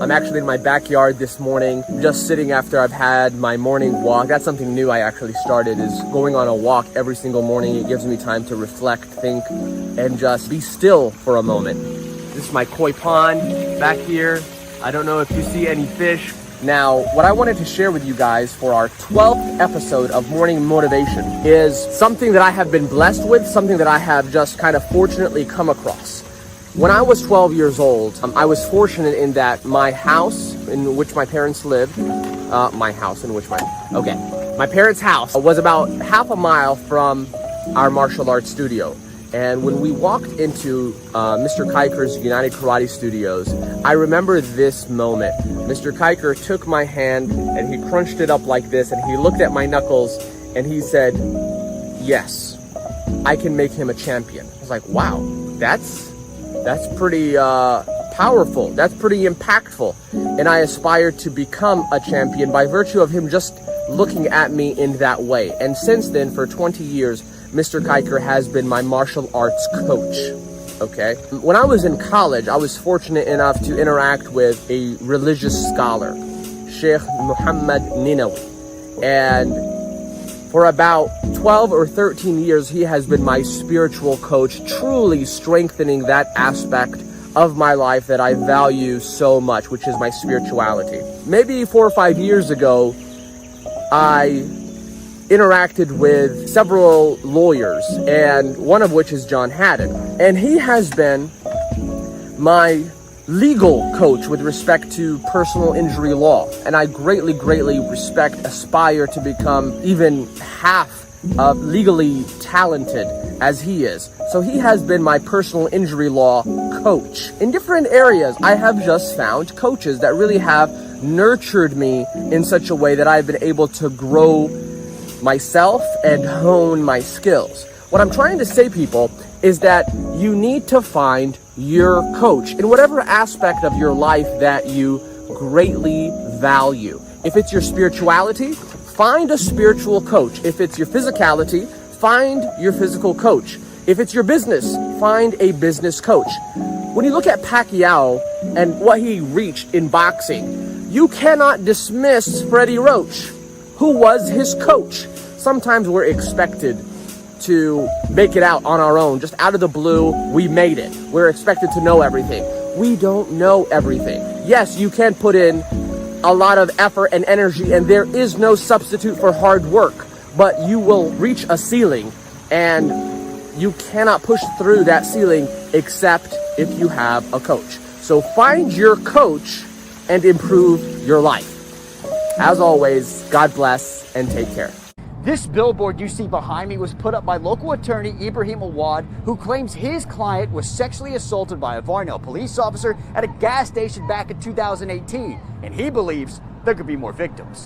I'm actually in my backyard this morning, just sitting after I've had my morning walk. That's something new I actually started, is going on a walk every single morning. It gives me time to reflect, think, and just be still for a moment. This is my koi pond back here. I don't know if you see any fish. Now, what I wanted to share with you guys for our 12th episode of Morning Motivation is something that I have been blessed with, something that I have just kind of fortunately come across. When I was 12 years old, I was fortunate in that my house in which my parents lived, my parents' house was about half a mile from our martial arts studio. And when we walked into Mr. Kiker's United Karate Studios, I remember this moment. Mr. Kiker took my hand and he crunched it up like this, and he looked at my knuckles and he said, "Yes, I can make him a champion." I was like, wow, that's pretty powerful. That's pretty impactful. And I aspired to become a champion by virtue of him just looking at me in that way. And since then, for 20 years, Mr. Kiker has been my martial arts coach. Okay. When I was in college, I was fortunate enough to interact with a religious scholar, Sheikh Muhammad Ninowy. And for about 12 or 13 years, he has been my spiritual coach, truly strengthening that aspect of my life that I value so much, which is my spirituality. Maybe 4 or 5 years ago, I interacted with several lawyers, and one of which is John Haddon. And he has been my legal coach with respect to personal injury law. And I greatly, greatly aspire to become even half of legally talented as he is. So he has been my personal injury law coach. In different areas, I have just found coaches that really have nurtured me in such a way that I've been able to grow myself and hone my skills. What I'm trying to say, people, is that you need to find your coach in whatever aspect of your life that you greatly value. If it's your spirituality, find a spiritual coach. If it's your physicality, find your physical coach. If it's your business, find a business coach. When you look at Pacquiao and what he reached in boxing, you cannot dismiss Freddie Roach, who was his coach. Sometimes we're expected to make it out on our own, just out of the blue. We made it. We're expected to know everything. We don't know everything. Yes, you can put in a lot of effort and energy, and there is no substitute for hard work, but you will reach a ceiling, and you cannot push through that ceiling except if you have a coach. So find your coach and improve your life. As always, God bless and take care. This billboard you see behind me was put up by local attorney Ibrahim Awad, who claims his client was sexually assaulted by a Varnell police officer at a gas station back in 2018, and he believes there could be more victims.